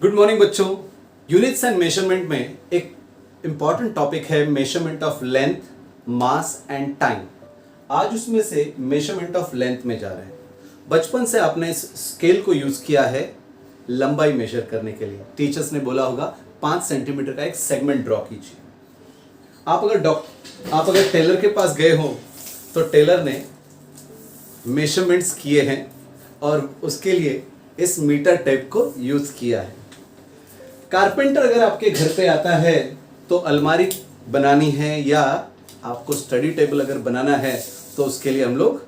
Good morning बच्चों। Units and measurement में एक इंपॉर्टेंट टॉपिक है measurement of length, mass and time. आज उसमें से मेजरमेंट ऑफ लेंथ में जा रहे हैं। बचपन से आपने इस स्केल को यूज किया है लंबाई मेजर करने के लिए। टीचर्स ने बोला होगा 5 सेंटीमीटर का एक सेगमेंट ड्रॉ कीजिए। आप अगर टेलर के पास गए हो तो टेलर ने मेजरमेंट्स किए हैं और उसके लिए इस मीटर टेप को यूज किया है। कारपेंटर अगर आपके घर पे आता है तो अलमारी बनानी है या आपको स्टडी टेबल अगर बनाना है तो उसके लिए हम लोग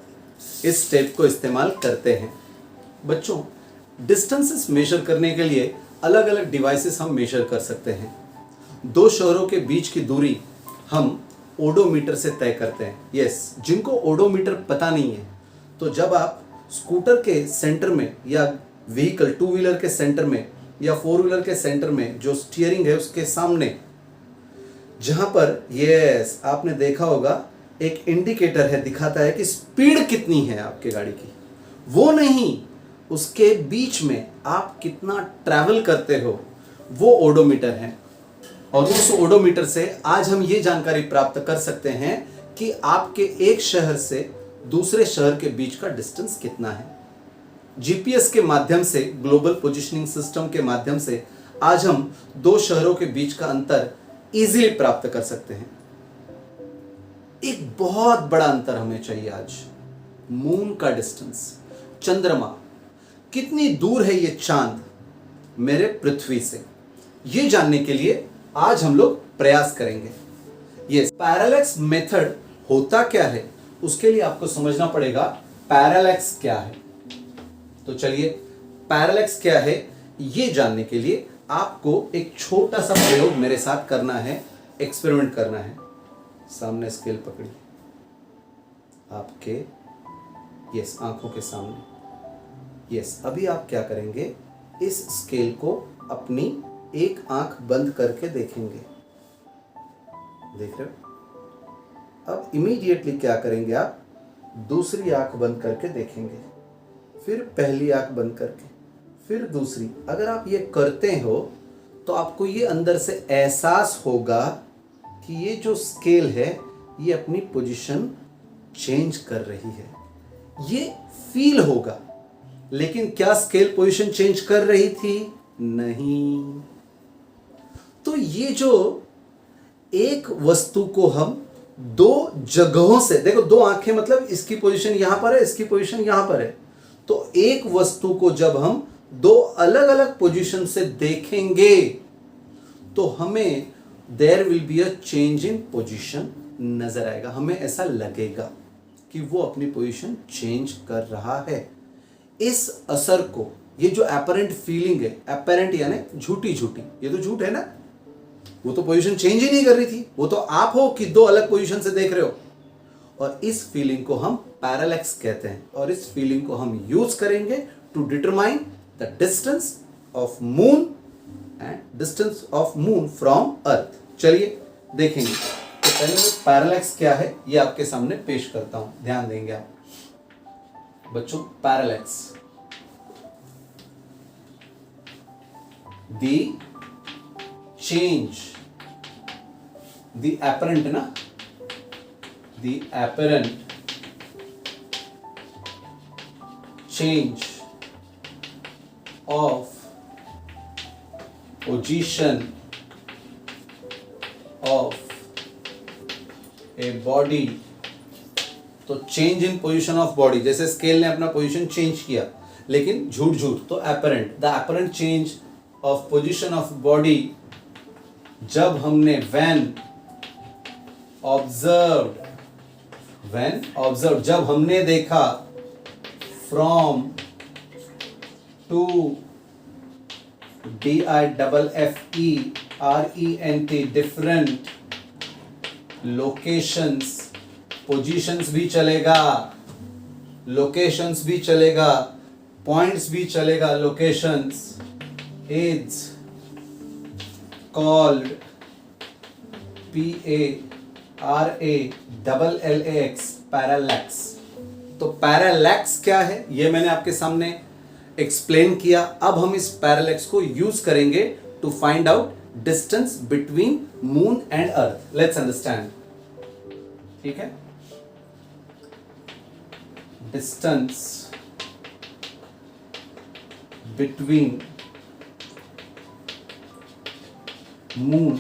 इस टेप को इस्तेमाल करते हैं। बच्चों, डिस्टेंसेस मेजर करने के लिए अलग अलग डिवाइसेस हम मेजर कर सकते हैं। दो शहरों के बीच की दूरी हम ओडोमीटर से तय करते हैं। यस, जिनको ओडोमीटर पता नहीं है तो जब आप स्कूटर के सेंटर में या व्हीकल 2 व्हीलर के सेंटर में या 4 व्हीलर के सेंटर में जो स्टीयरिंग है उसके सामने जहां पर यस आपने देखा होगा एक इंडिकेटर है, दिखाता है कि स्पीड कितनी है आपके गाड़ी की। वो नहीं, उसके बीच में आप कितना ट्रैवल करते हो, वो ओडोमीटर है। और उस ओडोमीटर से आज हम ये जानकारी प्राप्त कर सकते हैं कि आपके एक शहर से दूसरे शहर के बीच का डिस्टेंस कितना है। जीपीएस के माध्यम से, ग्लोबल पोजीशनिंग सिस्टम के माध्यम से आज हम दो शहरों के बीच का अंतर इजीली प्राप्त कर सकते हैं। एक बहुत बड़ा अंतर हमें चाहिए आज, मून का डिस्टेंस, चंद्रमा कितनी दूर है ये चांद मेरे पृथ्वी से, ये जानने के लिए आज हम लोग प्रयास करेंगे। ये पैरेलैक्स मेथड होता क्या है, उसके लिए आपको समझना पड़ेगा पैरेलैक्स क्या है। तो चलिए, पैरेलैक्स क्या है ये जानने के लिए आपको एक छोटा सा प्रयोग मेरे साथ करना है, एक्सपेरिमेंट करना है। सामने स्केल पकड़िए, आपके यस आंखों के सामने। यस, अभी आप क्या करेंगे, इस स्केल को अपनी एक आंख बंद करके देखेंगे। देख रहे हो? अब इमीडिएटली क्या करेंगे, आप दूसरी आंख बंद करके देखेंगे, फिर पहली आंख बंद करके, फिर दूसरी। अगर आप ये करते हो तो आपको ये अंदर से एहसास होगा कि ये जो स्केल है ये अपनी पोजीशन चेंज कर रही है। ये फील होगा, लेकिन क्या स्केल पोजीशन चेंज कर रही थी? नहीं। तो ये जो एक वस्तु को हम दो जगहों से, देखो दो आंखें मतलब इसकी पोजीशन यहां पर है, इसकी पोजीशन यहां पर है, तो एक वस्तु को जब हम दो अलग अलग पोजीशन से देखेंगे तो हमें there will be a change in position नजर आएगा। हमें ऐसा लगेगा कि वो अपनी पोजीशन चेंज कर रहा है। इस असर को, ये जो एपरेंट फीलिंग है, एपरेंट यानी झूठी झूठी, ये तो झूठ है ना, वो तो पोजीशन चेंज ही नहीं कर रही थी, वो तो आप हो कि दो अलग पोजीशन से देख रहे हो। और इस फीलिंग को हम पैरेलैक्स कहते हैं और इस फीलिंग को हम यूज करेंगे to determine the distance of moon and distance of moon from earth. चलिए देखेंगे। तो पहले मैं पैरेलैक्स क्या है ये आपके सामने पेश करता हूं, ध्यान देंगे आप बच्चों। Parallax, the change, the apparent ना, the apparent change of position of a body। तो change in position of body, जैसे स्केल ने अपना पोजीशन चेंज किया लेकिन झूठ झूठ, तो apparent, the apparent change of position of body जब हमने व्हेन ऑब्जर्व्ड, जब हमने देखा, from two, DIFFERENT, different locations, positions भी चलेगा, लोकेशंस भी चलेगा, पॉइंट्स भी चलेगा, locations, is called PARALLAX, parallax. तो पैरेलैक्स क्या है ये मैंने आपके सामने एक्सप्लेन किया। अब हम इस पैरेलैक्स को यूज करेंगे to find out distance between moon and earth. Let's understand. ठीक है, distance between moon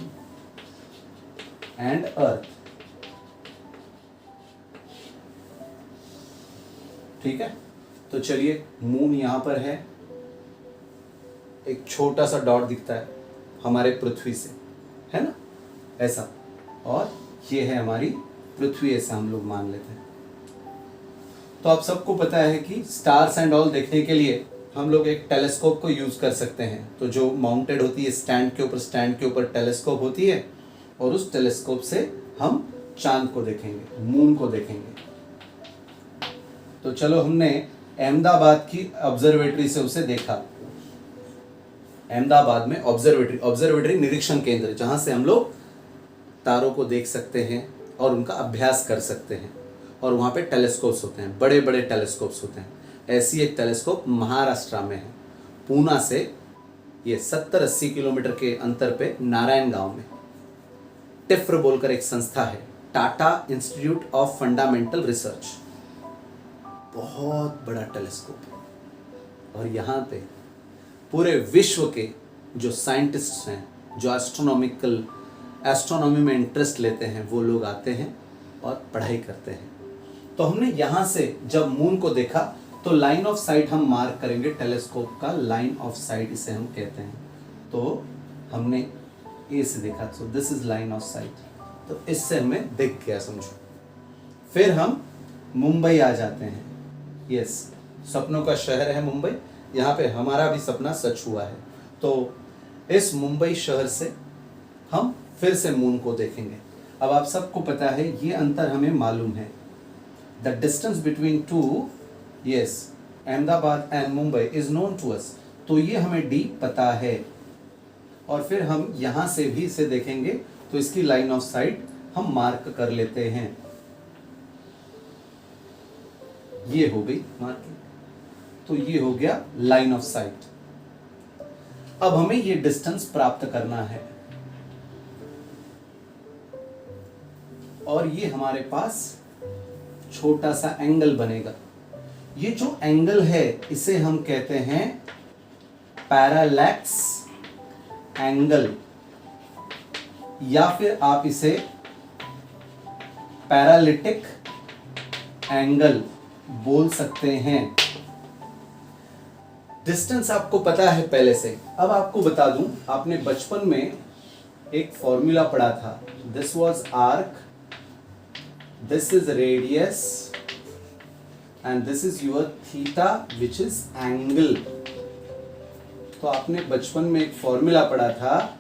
and earth. ठीक है, तो चलिए, मून यहां पर है, एक छोटा सा डॉट दिखता है हमारे पृथ्वी से, है ना, ऐसा, और ये है हमारी पृथ्वी, ऐसा हम लोग मान लेते हैं। तो आप सबको पता है कि स्टार्स एंड ऑल देखने के लिए हम लोग एक टेलीस्कोप को यूज कर सकते हैं। तो जो माउंटेड होती है स्टैंड के ऊपर टेलीस्कोप होती है, और उस टेलीस्कोप से हम चांद को देखेंगे, मून को देखेंगे। तो चलो, हमने अहमदाबाद की ऑब्जर्वेटरी से उसे देखा। अहमदाबाद में ऑब्जर्वेटरी निरीक्षण केंद्र, जहां से हम लोग तारों को देख सकते हैं और उनका अभ्यास कर सकते हैं। और वहां पे टेलीस्कोप्स होते हैं, बड़े बड़े टेलीस्कोप्स होते हैं। ऐसी एक टेलीस्कोप महाराष्ट्र में है, पूना से ये 70-80 किलोमीटर के अंतर पे नारायण गांव में टिफ्र बोलकर एक संस्था है, Tata institute of fundamental research. बहुत बड़ा टेलीस्कोप है, और यहाँ पे पूरे विश्व के जो साइंटिस्ट हैं, जो एस्ट्रोनॉमी में इंटरेस्ट लेते हैं, वो लोग आते हैं और पढ़ाई करते हैं। तो हमने यहाँ से जब मून को देखा तो लाइन ऑफ साइट हम मार्क करेंगे, टेलीस्कोप का लाइन ऑफ साइट इसे हम कहते हैं। तो हमने ए से देखा, so this is line of site, तो इससे हमें दिख गया समझो। फिर हम मुंबई आ जाते हैं। यस, सपनों का शहर है मुंबई, यहाँ पे हमारा भी सपना सच हुआ है। तो इस मुंबई शहर से हम फिर से मून को देखेंगे। अब आप सबको पता है, ये अंतर हमें मालूम है, the distance between two, yes, Ahmedabad and Mumbai is known to us. तो ये हमें डी पता है, और फिर हम यहाँ से भी इसे देखेंगे, तो इसकी लाइन ऑफ साइट हम मार्क कर लेते हैं। ये हो गई मार्किंग, तो ये हो गया लाइन ऑफ साइट। अब हमें ये डिस्टेंस प्राप्त करना है, और ये हमारे पास छोटा सा एंगल बनेगा। ये जो एंगल है इसे हम कहते हैं पैरालैक्स एंगल, या फिर आप इसे पैरालिटिक एंगल बोल सकते हैं। डिस्टेंस आपको पता है पहले से। अब आपको बता दूं, आपने बचपन में एक फॉर्मूला पढ़ा था, this was arc, this is radius, and this is your theta which is angle. तो आपने बचपन में एक फॉर्मूला पढ़ा था,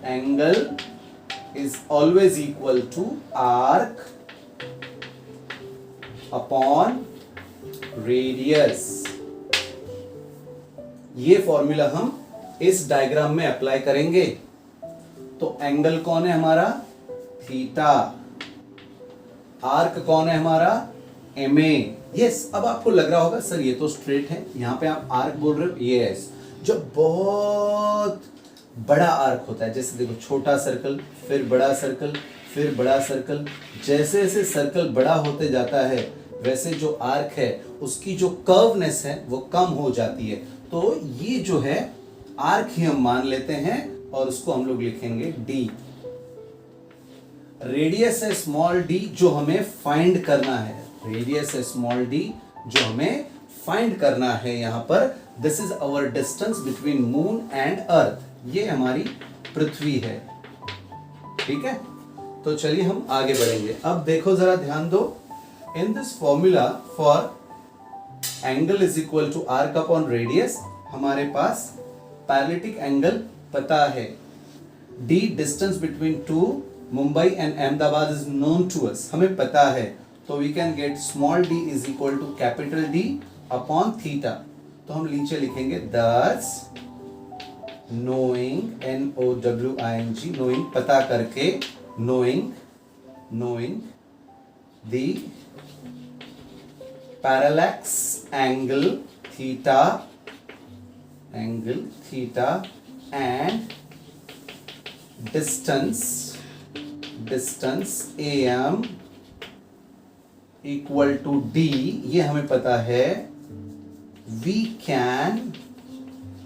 angle is always equal to arc upon radius. ये फॉर्मूला हम इस डायग्राम में अप्लाई करेंगे। तो एंगल कौन है हमारा? थीटा। आर्क कौन है हमारा? MA। यस, अब आपको लग रहा होगा सर ये तो स्ट्रेट है, यहां पे आप आर्क बोल रहे हो। यस, जब बहुत बड़ा आर्क होता है, जैसे देखो छोटा सर्कल, फिर बड़ा सर्कल, फिर बड़ा सर्कल, जैसे जैसे सर्कल बड़ा होते जाता है वैसे जो आर्क है उसकी जो कर्वनेस है वो कम हो जाती है। तो ये जो है आर्क ही हम मान लेते हैं, और उसको हम लोग लिखेंगे D। रेडियस है स्मॉल d जो हमें फाइंड करना है, रेडियस है स्मॉल d जो हमें फाइंड करना है। यहां पर this is our distance between moon and earth, ये हमारी पृथ्वी है। ठीक है, तो चलिए हम आगे बढ़ेंगे। अब देखो जरा ध्यान दो, in this formula for angle is equal to arc upon radius, हमारे पास पैरेलिटिक एंगल पता है, d distance between two Mumbai and Ahmedabad is known to us, हमें पता है। तो we can get small d is equal to capital D upon theta. तो हम नीचे लिखेंगे दस knowing NOWING, knowing पता करके, knowing the parallax angle theta angle theta and distance AM equal to D, ये हमें पता है।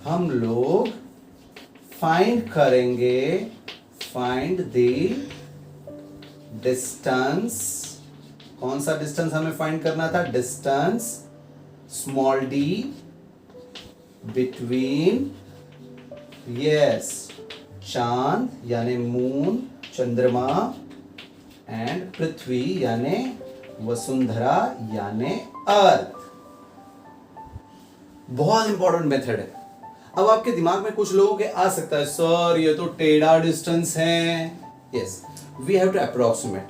हम लोग फाइंड करेंगे, फाइंड द डिस्टेंस। कौन सा डिस्टेंस हमें फाइंड करना था? डिस्टेंस स्मॉल d बिटवीन चांद यानी मून, चंद्रमा, एंड पृथ्वी यानी वसुंधरा यानी अर्थ। बहुत इंपॉर्टेंट मेथड है। अब आपके दिमाग में कुछ लोगों के आ सकता है, सर ये तो टेढ़ा डिस्टेंस है। Yes, we have to approximate.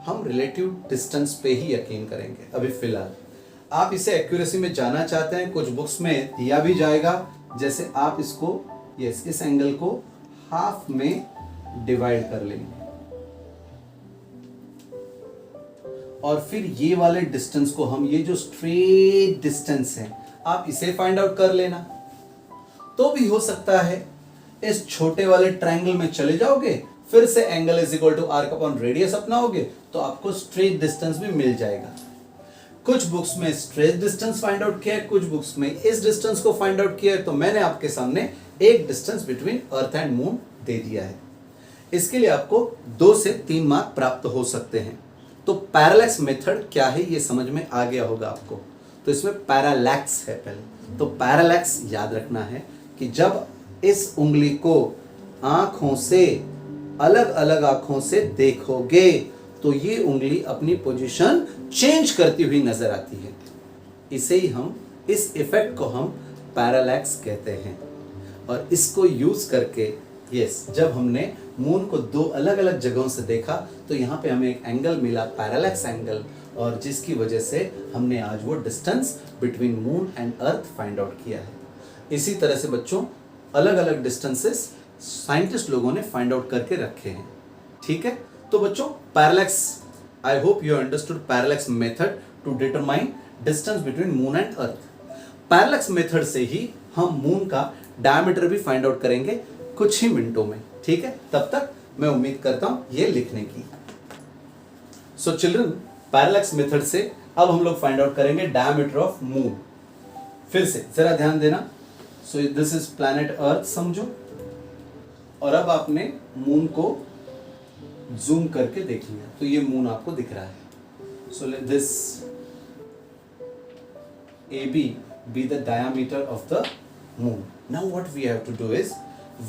हम रिलेटिव डिस्टेंस पे ही यकीन करेंगे अभी फिलहाल। आप इसे एक्यूरेसी में जाना चाहते हैं, कुछ बुक्स में दिया भी जाएगा। जैसे आप इसको इस एंगल को हाफ में डिवाइड कर लेंगे और फिर ये वाले डिस्टेंस को हम, ये जो स्ट्रेट डिस्टेंस है, आप इसे फाइंड आउट कर लेना। तो भी हो सकता है इस छोटे वाले ट्रायंगल में चले जाओगे, फिर से angle is equal to arc upon radius अपनाओगे तो आपको स्ट्रेट डिस्टेंस भी मिल जाएगा। कुछ बुक्स में स्ट्रेट डिस्टेंस फाइंड आउट किया है, कुछ बुक्स में इस डिस्टेंस को फाइंड आउट किया है। तो मैंने आपके सामने एक distance between earth and moon दे दिया है। इसके लिए आपको 2 से 3 मार्क प्राप्त हो सकते हैं। तो पैरालैक्स मेथड क्या है ये समझ में आ गया होगा आपको। तो इसमें पैरालैक्स है पहले। तो पैरालैक्स याद रखना है कि जब इस उंगली को आंखों से, अलग अलग आंखों से देखोगे तो ये उंगली अपनी पोजीशन चेंज करती हुई नजर आती है। इसे ही हम, इस इफेक्ट को हम पैरालैक्स कहते हैं। और इसको यूज करके जब हमने मून को 2 अलग अलग जगहों से देखा तो यहाँ पे हमें एक एंगल मिला, पैरालैक्स एंगल, और जिसकी वजह से हमने आज वो distance between moon and earth find out किया है। इसी तरह से बच्चों अलग अलग डिस्टेंसेस साइंटिस्ट लोगों ने फाइंड आउट करके रखे हैं। ठीक है, तो बच्चों parallax, I hope you understood parallax method to determine distance between moon and earth. Parallax method से ही हम मून का डायमीटर भी फाइंड आउट करेंगे कुछ ही मिनटों में। ठीक है, तब तक मैं उम्मीद करता हूं ये लिखने की। सो चिल्ड्रन, पैरालैक्स मेथड से अब हम लोग फाइंड आउट करेंगे डायमीटर ऑफ मून। फिर से जरा ध्यान देना। So this is planet earth समझो, और अब आपने मून को जूम करके देख लिया तो ये मून आपको दिख रहा है। So let this AB be the diameter of the moon. Now what we have to do is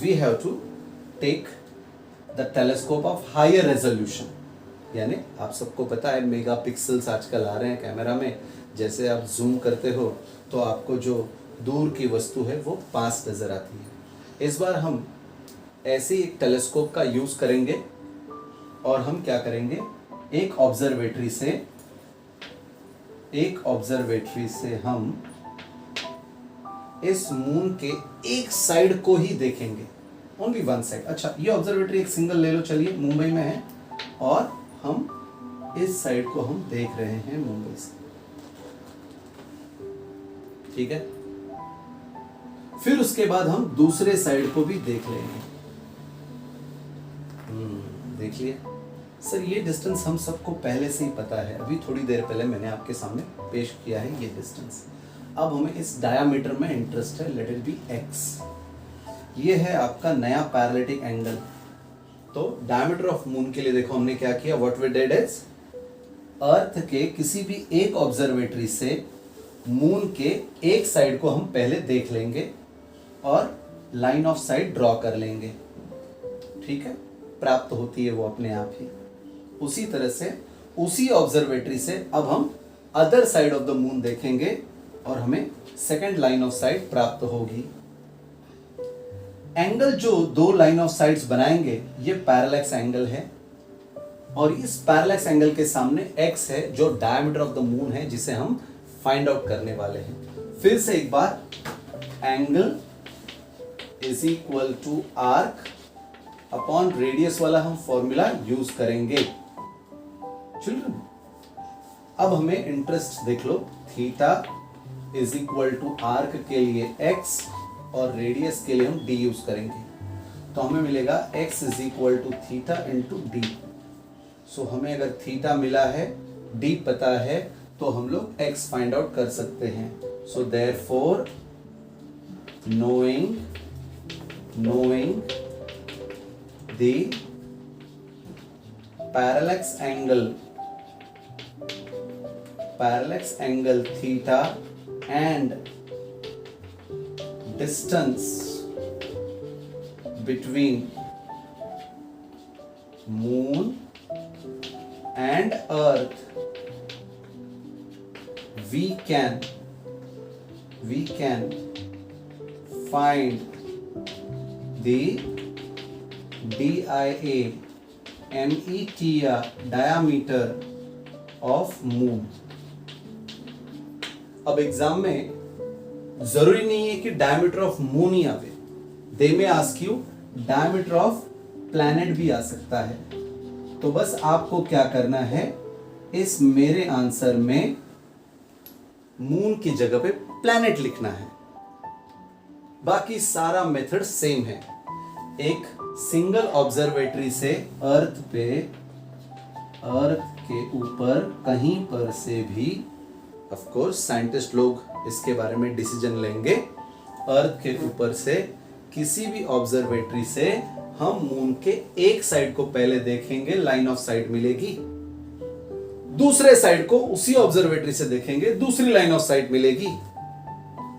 we have to take the telescope of higher resolution. यानी आप सबको पता है मेगापिक्सल्स आजकल आ रहे हैं कैमरा में। जैसे आप जूम करते हो तो आपको जो दूर की वस्तु है वो पास नजर आती है। इस बार हम ऐसे ही एक टेलीस्कोप का यूज करेंगे और हम क्या करेंगे, एक ऑब्जर्वेटरी से हम इस मून के एक साइड को ही देखेंगे, ओनली वन साइड। अच्छा, ये ऑब्जर्वेटरी एक सिंगल ले लो, चलिए मुंबई में है, और हम इस साइड को हम देख रहे हैं मुंबई से। ठीक है, फिर उसके बाद हम दूसरे साइड को भी देख लेंगे। देख लिया सर, ये डिस्टेंस हम सबको पहले से ही पता है, अभी थोड़ी देर पहले मैंने आपके सामने पेश किया है ये डिस्टेंस। अब हमें इस डायामीटर में इंटरेस्ट है, लेट इट बी x। ये है आपका नया पैरेलैटिक एंगल। तो डायमीटर ऑफ मून के लिए देखो हमने क्या किया, what we did is earth के किसी भी एक ऑब्जर्वेटरी से मून के एक साइड को हम पहले देख लेंगे और लाइन ऑफ साइट ड्रॉ कर लेंगे। ठीक है, प्राप्त होती है वो अपने आप ही। उसी तरह से उसी ऑब्जर्वेटरी से अब हम other side of the moon देखेंगे और हमें सेकेंड लाइन ऑफ साइट प्राप्त होगी। एंगल जो 2 लाइन ऑफ साइट्स बनाएंगे ये पैरेलैक्स एंगल है, और इस पैरेलैक्स एंगल के सामने x है जो डायमीटर ऑफ द मून है जिसे हम फाइंड आउट करने वाले हैं। फिर से एक बार, angle is equal to arc upon radius वाला हम फॉर्मूला यूज करेंगे। चिल्ड्रन, अब हमें इंटरेस्ट देख लो, theta is equal to arc के लिए x और रेडियस के लिए हम d यूज करेंगे, तो हमें मिलेगा x is equal to theta into D. So हमें अगर थीटा मिला है, d पता है, तो हम लोग x फाइंड आउट कर सकते हैं। So therefore knowing the parallax angle theta and distance between moon and earth, we can find the DIA META diameter of moon। अब एग्जाम में जरूरी नहीं है कि डायमीटर ऑफ मून ही आवे, दे में ask you diameter of planet भी आ सकता है। तो बस आपको क्या करना है, इस मेरे आंसर में मून की जगह पे प्लैनेट लिखना है, बाकी सारा मेथड सेम है। एक सिंगल ऑब्जर्वेटरी से अर्थ के ऊपर कहीं पर से भी, ऑफ कोर्स साइंटिस्ट लोग इसके बारे में डिसीजन लेंगे, अर्थ के ऊपर से किसी भी ऑब्जर्वेटरी से हम मून के एक साइड को पहले देखेंगे, लाइन ऑफ साइट मिलेगी, दूसरे साइड को उसी ऑब्जर्वेटरी से देखेंगे, दूसरी लाइन ऑफ साइट मिलेगी,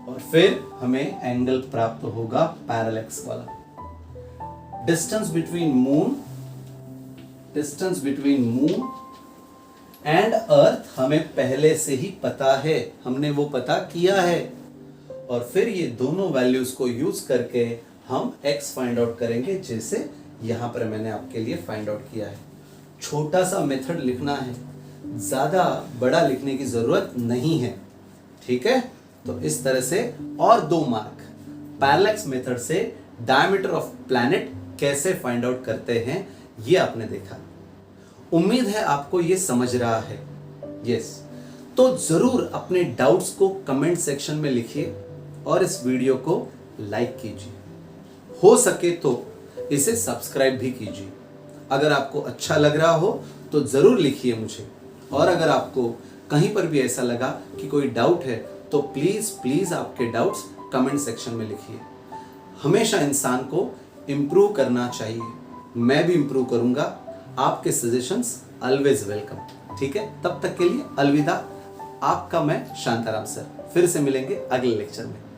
और फिर हमें एंगल प्राप्त होगा पैरेलैक्स वाला। डिस्टेंस बिटवीन मून एंड अर्थ हमें पहले से ही पता है, हमने वो पता किया है, और फिर ये दोनों वैल्यूज को यूज करके हम x फाइंड आउट करेंगे, जैसे यहां पर मैंने आपके लिए फाइंड आउट किया है। छोटा सा मेथड लिखना है, ज्यादा बड़ा लिखने की जरूरत नहीं है, ठीक है। तो इस तरह से और 2 मार्क पैरेलैक्स मेथड से डायमीटर ऑफ प्लैनेट कैसे फाइंड आउट करते हैं, ये आपने देखा। उम्मीद है आपको ये समझ रहा है। यस, तो जरूर अपने डाउट्स को कमेंट सेक्शन में लिखिए और इस वीडियो को लाइक कीजिए, हो सके तो इसे सब्सक्राइब भी कीजिए। अगर आपको अच्छा लग रहा हो तो जरूर लिखिए मुझे, और अगर आपको कहीं पर भी ऐसा लगा कि कोई डाउट है तो प्लीज आपके डाउट्स कमेंट सेक्शन में लिखिए। हमेशा इंसान को इम्प्रूव करना चाहिए, मैं भी इम्प्रूव करूंगा। आपके सजेशंस ऑलवेज वेलकम, ठीक है। तब तक के लिए अलविदा, आपका मैं शांताराम सर। फिर से मिलेंगे अगले लेक्चर में।